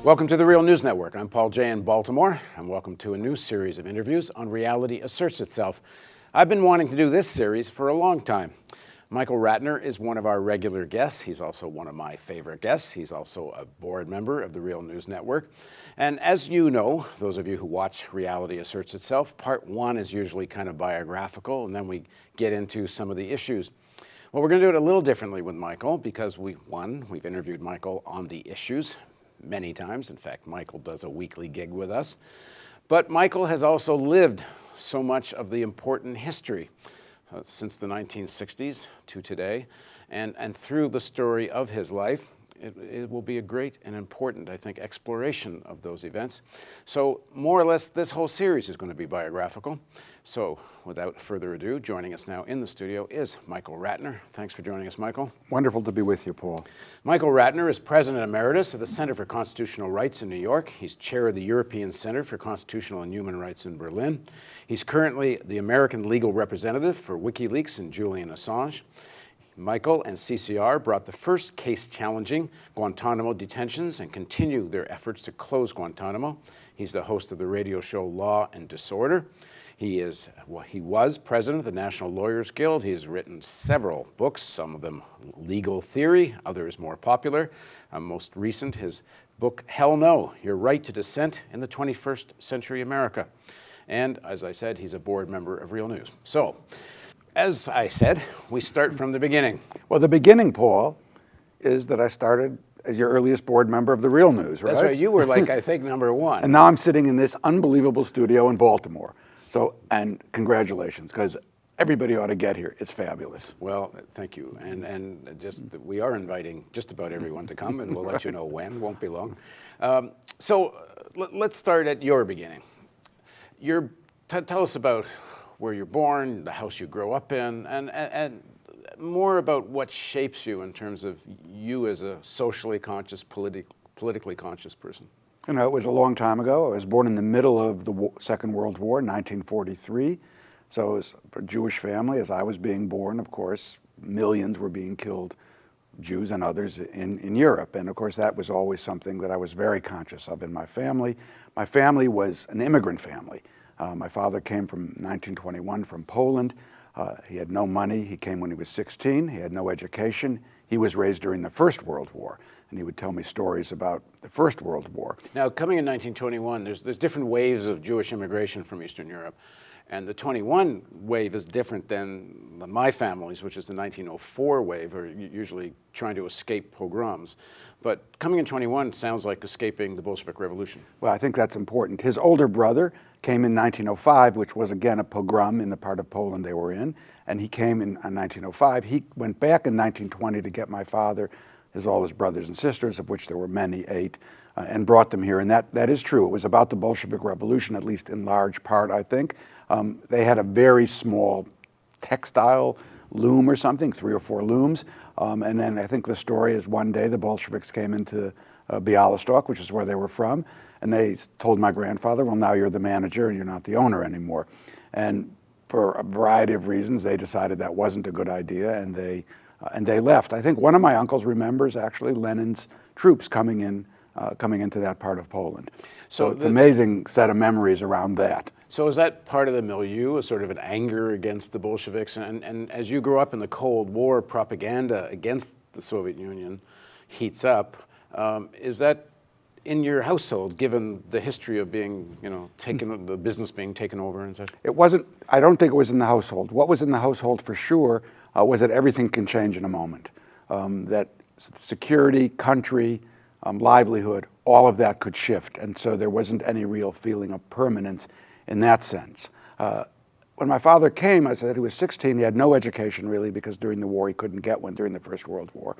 Welcome to the Real News Network. I'm Paul Jay in Baltimore, and welcome to a new series of interviews on Reality Asserts Itself. I've been wanting to do this series for a long time. Michael Ratner is one of our regular guests. He's also one of my favorite guests. He's also a board member of the Real News Network. And as you know, those of you who watch Reality Asserts Itself, part one is usually kind of biographical, and then we get into some of the issues. Well, we're going to do it a little differently with Michael because we've interviewed Michael on the issues many times. In fact, Michael does a weekly gig with us. But Michael has also lived so much of the important history since the 1960s to today, and through the story of his life, it will be a great and important, I think, exploration of those events. So more or less, this whole series is going to be biographical. So without further ado, joining us now in the studio is Michael Ratner. Thanks for joining us, Michael. Wonderful to be with you, Paul. Michael Ratner is President Emeritus of the Center for Constitutional Rights in New York. He's chair of the European Center for Constitutional and Human Rights in Berlin. He's currently the American legal representative for WikiLeaks and Julian Assange. Michael and CCR brought the first case challenging Guantanamo detentions and continue their efforts to close Guantanamo. He's the host of the radio show Law and Disorder. He was president of the National Lawyers Guild. He's written several books, some of them legal theory, others more popular. Most recent, his book, Hell No, Your Right to Dissent in the 21st Century America. And as I said, he's a board member of Real News. So, as I said, we start from the beginning. Well, the beginning, Paul, is that I started as your earliest board member of the Real News, right? That's right. You were like, I think, number one. And now I'm sitting in this unbelievable studio in Baltimore. So, and congratulations, because everybody ought to get here. It's fabulous. Well, thank you. And just we are inviting just about everyone to come, and we'll let you know when. Won't be long. Let's start at your beginning. Tell us about where you're born, the house you grow up in, and more about what shapes you in terms of you as a socially conscious, politically conscious person. You know, it was a long time ago. I was born in the middle of the Second World War, 1943. So it was a Jewish family. As I was being born, of course, millions were being killed, Jews and others, in Europe. And of course, that was always something that I was very conscious of in my family. My family was an immigrant family. My father came from 1921 from Poland. He had no money. He came when he was 16. He had no education. He was raised during the First World War, and he would tell me stories about the First World War. Now, coming in 1921, there's different waves of Jewish immigration from Eastern Europe. And the 21 wave is different than my family's, which is the 1904 wave, or usually trying to escape pogroms. But coming in 21 sounds like escaping the Bolshevik Revolution. Well, I think that's important. His older brother came in 1905, which was again a pogrom in the part of Poland they were in. And he came in 1905. He went back in 1920 to get my father, all his brothers and sisters, of which there were many, 8, and brought them here. And that is true. It was about the Bolshevik Revolution, at least in large part, I think. They had a very small textile loom or something, 3 or 4 looms. And then I think the story is one day the Bolsheviks came into Bialystok, which is where they were from, and they told my grandfather, well, now you're the manager and you're not the owner anymore. And for a variety of reasons, they decided that wasn't a good idea, and they left. I think one of my uncles remembers actually Lenin's troops coming into that part of Poland. So it's an amazing set of memories around that. So is that part of the milieu, a sort of an anger against the Bolsheviks? And as you grew up in the Cold War, propaganda against the Soviet Union heats up. Is that in your household, given the history of being, the business being taken over and such? It wasn't, I don't think it was in the household. What was in the household for sure was that everything can change in a moment. That security, country, livelihood, all of that could shift. And so there wasn't any real feeling of permanence in that sense. When my father came, I said he was 16, he had no education really, because during the war he couldn't get one during the First World War.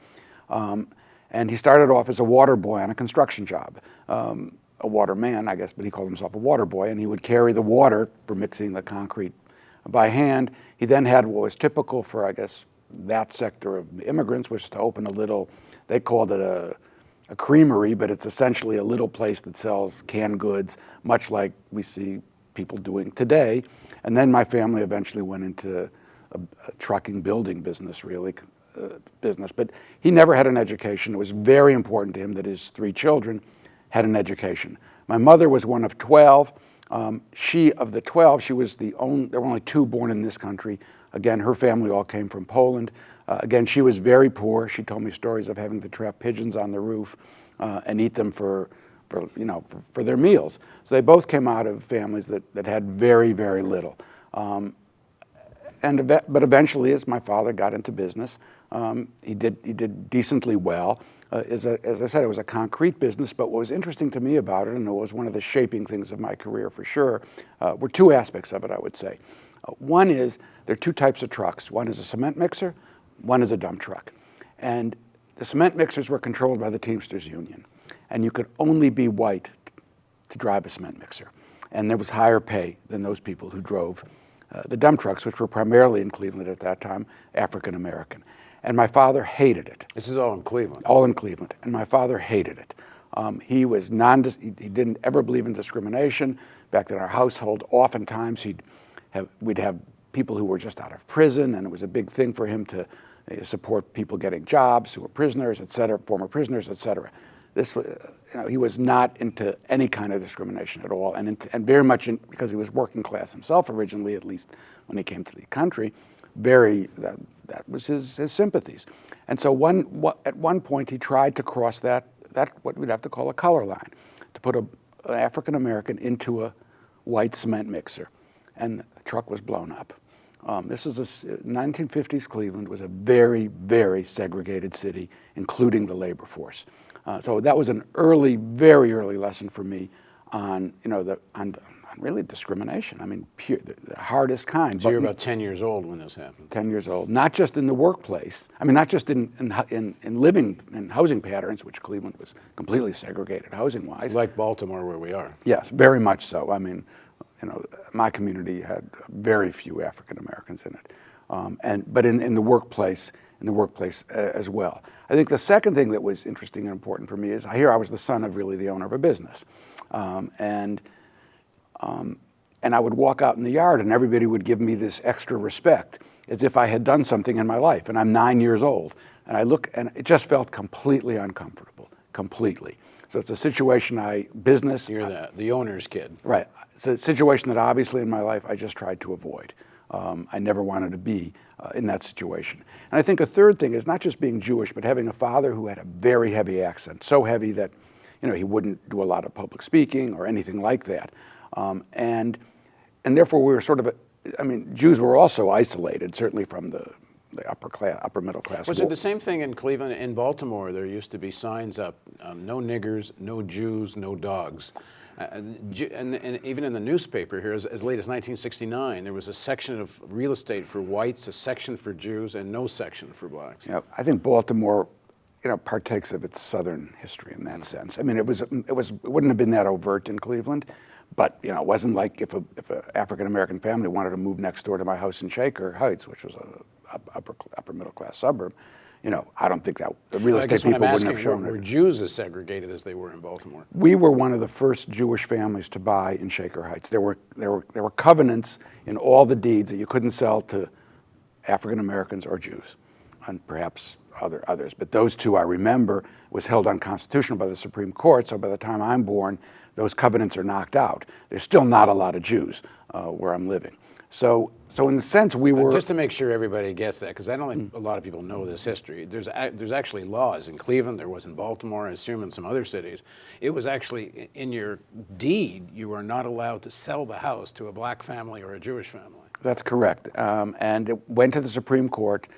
And he started off as a water boy on a construction job. A waterman, I guess, but he called himself a water boy, and he would carry the water for mixing the concrete by hand. He then had what was typical for, I guess, that sector of immigrants, which was to open a little, they called it a creamery, but it's essentially a little place that sells canned goods, much like we see people doing today. And then my family eventually went into a trucking building business, really, business. But he never had an education. It was very important to him that his 3 children had an education. My mother was one of 12. Of the 12, she was there were only 2 born in this country. Again, her family all came from Poland. Again, she was very poor. She told me stories of having to trap pigeons on the roof and eat them for their meals. So they both came out of families that had very, very little. But eventually, as my father got into business, he did decently well. As I said, it was a concrete business, but what was interesting to me about it, and it was one of the shaping things of my career for sure, were 2 aspects of it, I would say. One is there are 2 types of trucks. One is a cement mixer, one is a dump truck. And the cement mixers were controlled by the Teamsters Union, and you could only be white to drive a cement mixer. And there was higher pay than those people who drove the dump trucks, which were primarily in Cleveland at that time, African American. And my father hated it. This is all in Cleveland. All in Cleveland. And my father hated it. He didn't ever believe in discrimination. Back in our household, oftentimes we'd have people who were just out of prison, and it was a big thing for him to support people getting jobs who were prisoners, et cetera, former prisoners, et cetera. He was not into any kind of discrimination at all, and very much because he was working class himself originally, at least when he came to the country, that was his sympathies. And so at one point he tried to cross that what we'd have to call a color line, to put an African American into a white cement mixer, and the truck was blown up. This was 1950s Cleveland was a very, very segregated city, including the labor force. So that was an very early lesson for me on really discrimination. I mean, the hardest kind. So you're about 10 years old when this happened. 10 years old, not just in the workplace. I mean, not just in living in housing patterns, which Cleveland was completely segregated housing-wise. Like Baltimore, where we are. Yes, very much so. I mean, my community had very few African Americans in it, but in the workplace as well. I think the second thing that was interesting and important for me is here I was the son of really the owner of a business, and I would walk out in the yard and everybody would give me this extra respect as if I had done something in my life, and I'm 9 years old, and I look and it just felt completely uncomfortable, completely. So it's a situation You're the owner's kid. Right. It's a situation that obviously in my life I just tried to avoid. I never wanted to be in that situation. And I think a third thing is not just being Jewish, but having a father who had a very heavy accent, so heavy that he wouldn't do a lot of public speaking or anything like that. And therefore we were sort of, Jews were also isolated, certainly from the upper middle class. Was it the same thing in Cleveland? In Baltimore, there used to be signs up, no niggers, no Jews, no dogs. And even in the newspaper here, as late as 1969, there was a section of real estate for whites, a section for Jews, and no section for blacks. I think Baltimore, partakes of its Southern history in that sense. I mean, it wouldn't have been that overt in Cleveland, but it wasn't like if an African American family wanted to move next door to my house in Shaker Heights, which was a upper middle class suburb. I don't think that the real estate people wouldn't have shown it. Were Jews as segregated as they were in Baltimore? We were one of the first Jewish families to buy in Shaker Heights. There were covenants in all the deeds that you couldn't sell to African Americans or Jews, and perhaps others. But those 2, I remember, was held unconstitutional by the Supreme Court. So by the time I'm born, those covenants are knocked out. There's still not a lot of Jews where I'm living. So in a sense, we were... Just to make sure everybody gets that, because I don't think a lot of people know this history, there's actually laws in Cleveland, there was in Baltimore, I assume in some other cities. It was actually, in your deed, you were not allowed to sell the house to a black family or a Jewish family. That's correct. And it went to the Supreme Court,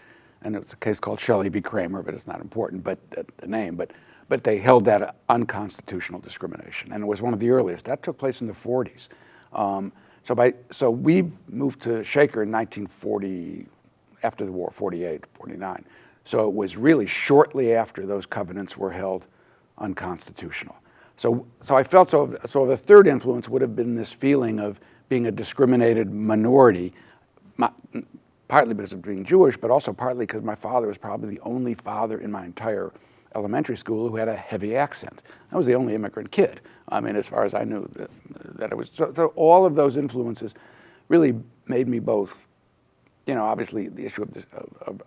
and it was a case called Shelley v. Kramer, but it's not important, but the name. But they held that unconstitutional discrimination, and it was one of the earliest. That took place in the 40s. So we moved to Shaker in 1940, after the war, 48, 49. So it was really shortly after those covenants were held unconstitutional. So I felt so the third influence would have been this feeling of being a discriminated minority, partly because of being Jewish, but also partly because my father was probably the only father in my entire elementary school who had a heavy accent. I was the only immigrant kid. As far as I knew, that it was. So all of those influences really made me both. Obviously the issue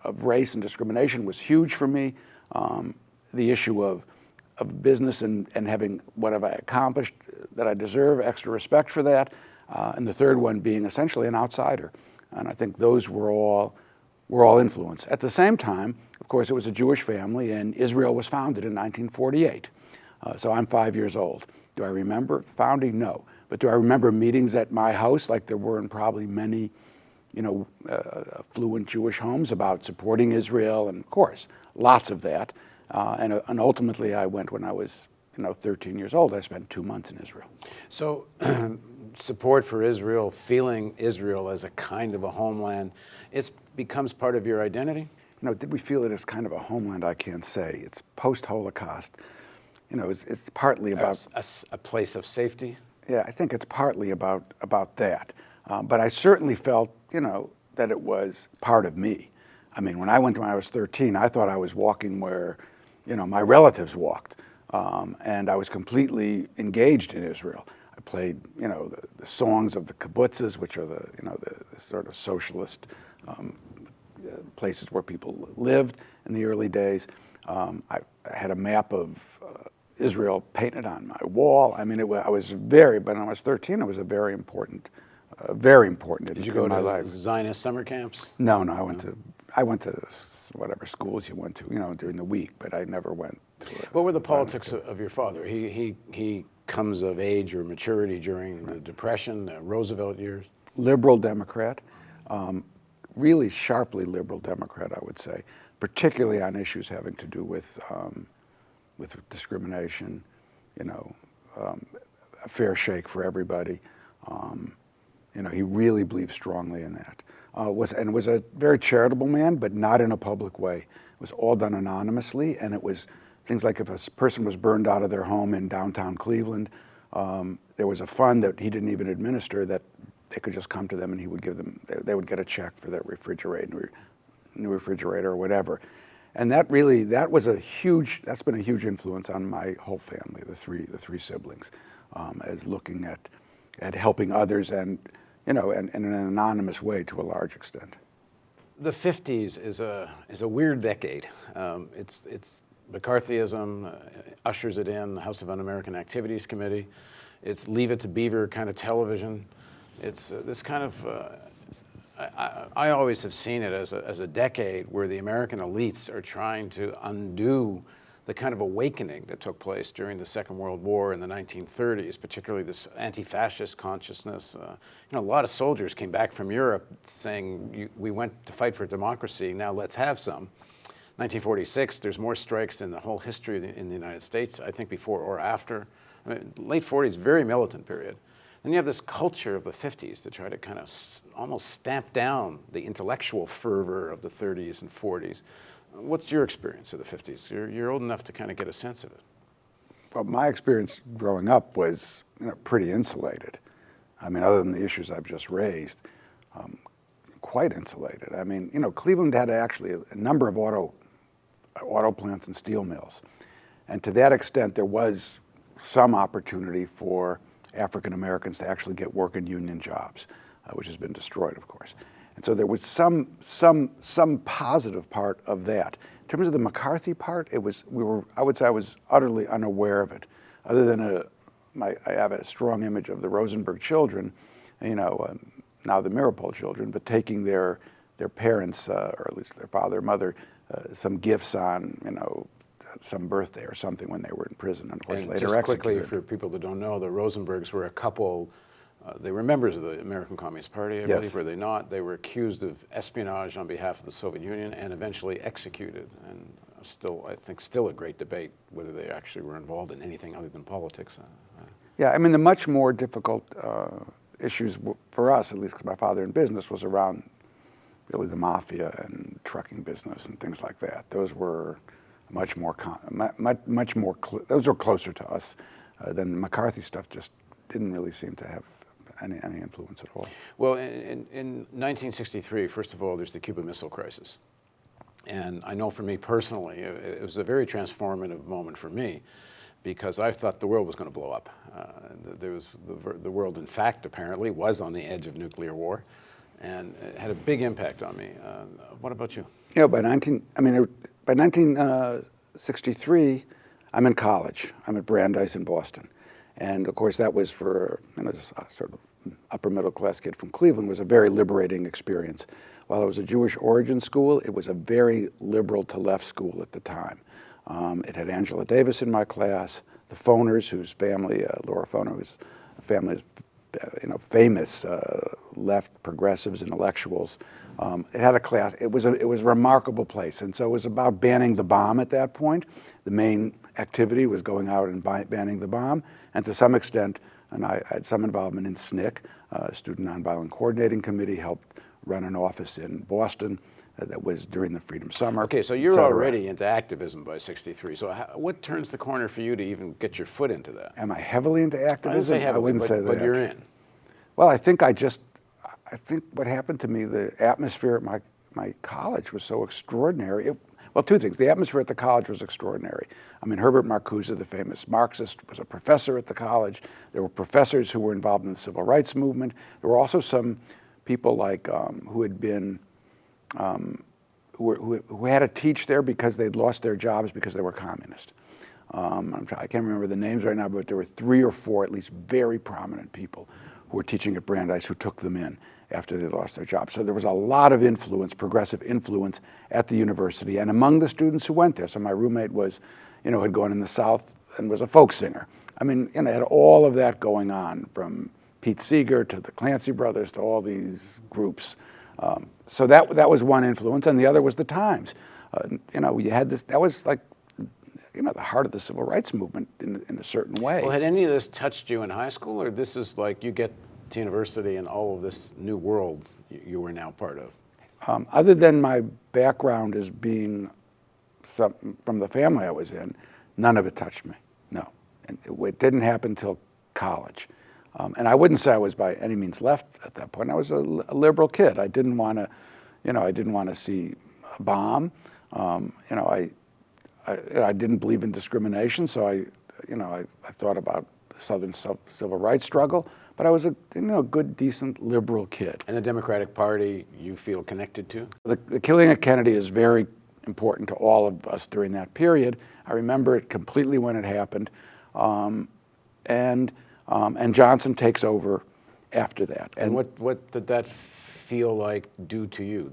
of race and discrimination was huge for me. The issue of of business and having what have I accomplished that I deserve extra respect for that, and the third one being essentially an outsider. And I think those were all influenced. At the same time, of course, it was a Jewish family, and Israel was founded in 1948. So I'm 5 years old. Do I remember the founding? No. But do I remember meetings at my house, like there were in probably many, affluent Jewish homes, about supporting Israel? And of course, lots of that. And ultimately, I went when I was 13 years old. I spent 2 months in Israel. So support for Israel, feeling Israel as a kind of a homeland, it becomes part of your identity? Did we feel it as kind of a homeland? I can't say. It's post-Holocaust. It's partly about a place of safety? Yeah, I think it's partly about that. But I certainly felt, that it was part of me. I mean, when I went when I was 13, I thought I was walking where, my relatives walked. And I was completely engaged in Israel. I played, the songs of the kibbutzes, which are the sort of socialist places where people lived in the early days. I had a map of Israel painted on my wall. I mean, but when I was 13, it was a very important Did you go in my to life. Zionist summer camps? No, I went to whatever schools you went to, during the week, but I never went to What were the politics of your father? He comes of age or maturity during the Depression, the Roosevelt years? Liberal Democrat, really sharply liberal Democrat, I would say, particularly on issues having to do with discrimination, a fair shake for everybody. He really believed strongly in that. Was a very charitable man, but not in a public way. It was all done anonymously, and it was things like if a person was burned out of their home in downtown Cleveland, there was a fund that he didn't even administer that they could just come to them and he would give them, they would get a check for their new refrigerator or whatever. And that's been a huge influence on my whole family, the three siblings, as looking at helping others and, in an anonymous way to a large extent. The 50s is a weird decade. It's McCarthyism ushers it in, the House of Un-American Activities Committee. It's Leave It to Beaver kind of television. It's this kind of, I always have seen it as a decade where the American elites are trying to undo the kind of awakening that took place during the Second World War in the 1930s, particularly this anti-fascist consciousness. A lot of soldiers came back from Europe saying, we went to fight for democracy, now let's have some. 1946, there's more strikes than the whole history in the United States, I think before or after. Late 40s, very militant period. Then you have this culture of the 50s to try to kind of almost stamp down the intellectual fervor of the 30s and 40s. What's your experience of the 50s? You're old enough to kind of get a sense of it. Well, my experience growing up was pretty insulated. I mean, other than the issues I've just raised, quite insulated. I mean, Cleveland had actually a number of auto plants and steel mills. And to that extent, there was some opportunity for African Americans to actually get work in union jobs, which has been destroyed, of course. And so there was some positive part of that. In terms of the McCarthy part, I would say I was utterly unaware of it, other than I have a strong image of the Rosenberg children, now the Mirapol children, but taking their parents, or at least their father or mother, some gifts on, some birthday or something when they were in prison, and of course later just executed. Quickly, for people that don't know, the Rosenbergs were a couple. They were members of the American Communist Party, I believe, were they not? They were accused of espionage on behalf of the Soviet Union and eventually executed. And I think still a great debate whether they actually were involved in anything other than politics. Yeah, I mean, the much more difficult issues for us, at least because my father in business, was around really the mafia and trucking business and things like that. Those were much more those were closer to us than the McCarthy stuff. Just didn't really seem to have any influence at all. Well, in 1963, first of all, there's the Cuban Missile Crisis. And I know for me personally, it was a very transformative moment for me because I thought the world was going to blow up. The world, in fact, apparently was on the edge of nuclear war, and it had a big impact on me. What about you? By 1963, I'm in college. I'm at Brandeis in Boston. And of course that was for, as a sort of upper middle class kid from Cleveland, was a very liberating experience. While it was a Jewish origin school, it was a very liberal to left school at the time. It had Angela Davis in my class, the Foners, whose family, Laura Foner, whose family is famous left progressives, intellectuals. It had a class. It was a remarkable place, and so it was about banning the bomb at that point. The main activity was going out and banning the bomb, and to some extent, and I had some involvement in SNCC, Student Nonviolent Coordinating Committee, helped run an office in Boston that was during the Freedom Summer. Okay, so you're already into activism by '63. So what turns the corner for you to even get your foot into that? Am I heavily into activism? I didn't say heavily, wouldn't say that. But you're in. Well, I think what happened to me, the atmosphere at my college was so extraordinary. Well, two things. The atmosphere at the college was extraordinary. I mean, Herbert Marcuse, the famous Marxist, was a professor at the college. There were professors who were involved in the civil rights movement. There were also some people like who had been, who had to teach there because they'd lost their jobs because they were communist. I can't remember the names right now, but there were 3 or 4 at least very prominent people who were teaching at Brandeis who took them in after they lost their jobs. So there was a lot of influence, progressive influence at the university and among the students who went there. So my roommate was, had gone in the South and was a folk singer. I mean, had all of that going on, from Pete Seeger to the Clancy Brothers to all these groups. So that was one influence, and the other was the Times. You had this, that was like, the heart of the civil rights movement in a certain way. Well, had any of this touched you in high school, or this is like you get to university and all of this new world you were now part of? Other than my background as being from the family I was in, none of it touched me, no. And it didn't happen until college. And I wouldn't say I was by any means left at that point. I was a liberal kid. I didn't want to see a bomb. I didn't believe in discrimination, so I thought about the Southern civil rights struggle. But I was a good, decent liberal kid. And the Democratic Party you feel connected to? The killing of Kennedy is very important to all of us during that period. I remember it completely when it happened, and Johnson takes over after that. And what did that feel like do to you?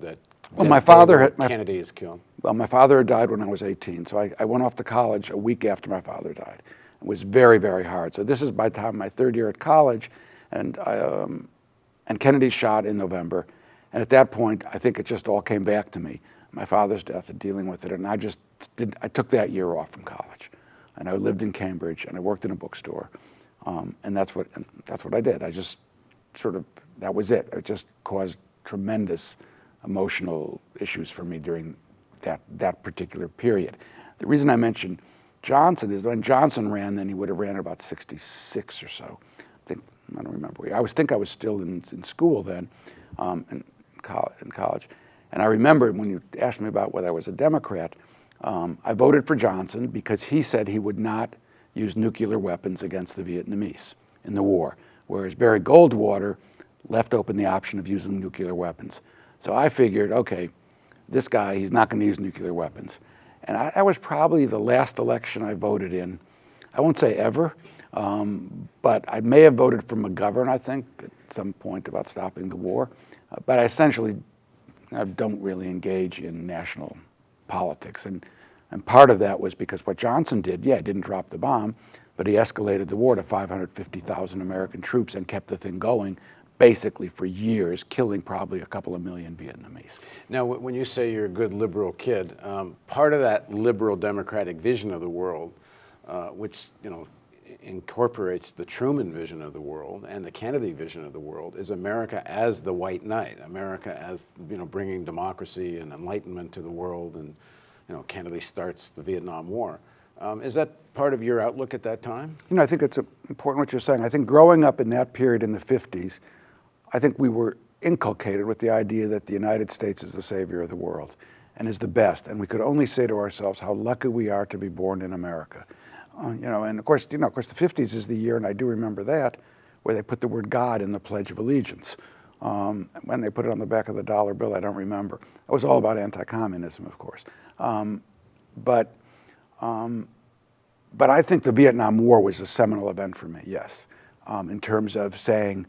Kennedy is killed. Well, my father had died when I was 18, so I went off to college a week after my father died. It was very, very hard. So this is by the time my 3rd year at college, and Kennedy's shot in November. And at that point, I think it just all came back to me. My father's death and dealing with it, and I took that year off from college. And I lived in Cambridge, and I worked in a bookstore. And that's what I did. I just that was it. It just caused tremendous emotional issues for me during that particular period. The reason I mentioned Johnson is when Johnson ran, then he would have ran at about 66 or so. I don't remember. I think I was still in school then, in college. And I remember when you asked me about whether I was a Democrat, I voted for Johnson because he said he would not use nuclear weapons against the Vietnamese in the war, whereas Barry Goldwater left open the option of using nuclear weapons. So I figured, okay, this guy, he's not going to use nuclear weapons. And that was probably the last election I voted in. I won't say ever, but I may have voted for McGovern, I think, at some point about stopping the war. But I essentially don't really engage in national politics. And part of that was because what Johnson did, didn't drop the bomb, but he escalated the war to 550,000 American troops and kept the thing going basically for years, killing probably a couple of million Vietnamese. Now, when you say you're a good liberal kid, part of that liberal democratic vision of the world, which incorporates the Truman vision of the world and the Kennedy vision of the world, is America as the white knight, America as bringing democracy and enlightenment to the world, and Kennedy starts the Viet Nam War. Is that part of your outlook at that time? I think it's important what you're saying. I think growing up in that period in the 50s, I think we were inculcated with the idea that the United States is the savior of the world and is the best, and we could only say to ourselves how lucky we are to be born in America. And of course, the 50s is the year, and I do remember that, where they put the word God in the Pledge of Allegiance. When they put it on the back of the dollar bill, I don't remember. It was all about anti-communism, of course. But But I think the Vietnam War was a seminal event for me, yes, in terms of saying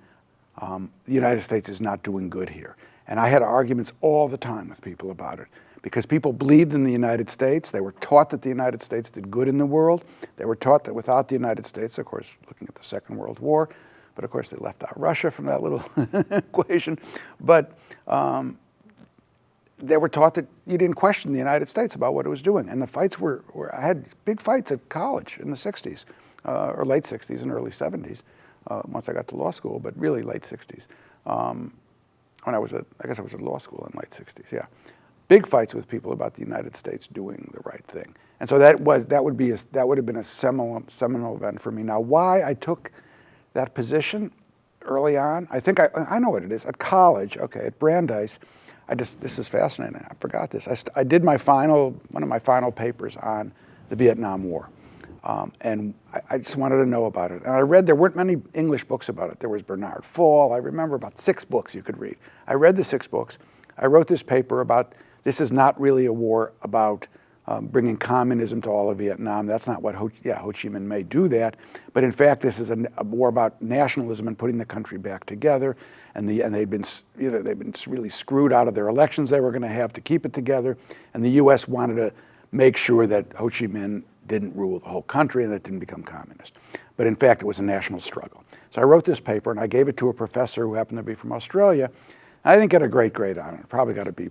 the United States is not doing good here. And I had arguments all the time with people about it because people believed in the United States. They were taught that the United States did good in the world. They were taught that without the United States, of course, looking at the Second World War, but of course they left out Russia from that little equation. But they were taught that you didn't question the United States about what it was doing. And the fights I had big fights at college in the 60s, or late 60s and early 70s, once I got to law school, but really late 60s. When I guess I was at law school in late 60s, yeah. Big fights with people about the United States doing the right thing. And so that would have been a seminal event for me. Now, why I took that position early on, I think I know what it is. At college, okay, at Brandeis, this is fascinating. I forgot this. I did one of my final papers on the Vietnam War. And I just wanted to know about it. And I read, there weren't many English books about it. There was Bernard Fall. I remember about 6 books you could read. I read the 6 books. I wrote this paper about, this is not really a war about bringing communism to all of Vietnam. That's not what Ho Chi Minh may do that. But in fact, this is a war about nationalism and putting the country back together. And they've been really screwed out of their elections they were going to have to keep it together. And the U.S. wanted to make sure that Ho Chi Minh didn't rule the whole country and it didn't become communist. But in fact, it was a national struggle. So I wrote this paper and I gave it to a professor who happened to be from Australia. I didn't get a great grade on it, probably got a B+.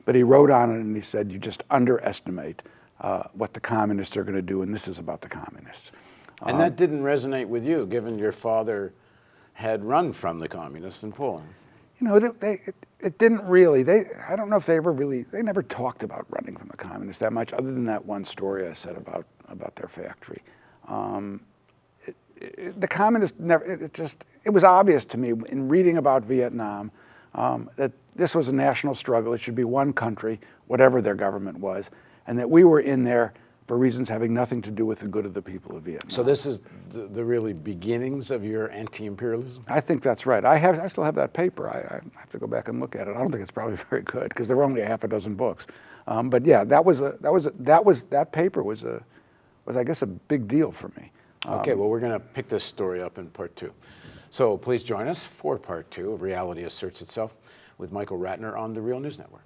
But he wrote on it and he said, you just underestimate what the communists are going to do, and this is about the communists. And that didn't resonate with you, given your father had run from the communists in Poland. You know, it didn't really. I don't know if they never talked about running from the communists that much, other than that one story I said about their factory. The communists never. It was obvious to me in reading about Vietnam that this was a national struggle. It should be one country, whatever their government was, and that we were in there for reasons having nothing to do with the good of the people of Vietnam. So this is the really beginnings of your anti-imperialism? I think that's right. I still have that paper. I have to go back and look at it. I don't think it's probably very good because there were only half a dozen books. But yeah, that paper was I guess a big deal for me. Okay, well, we're going to pick this story up in part 2. So please join us for part 2 of Reality Asserts Itself with Michael Ratner on the Real News Network.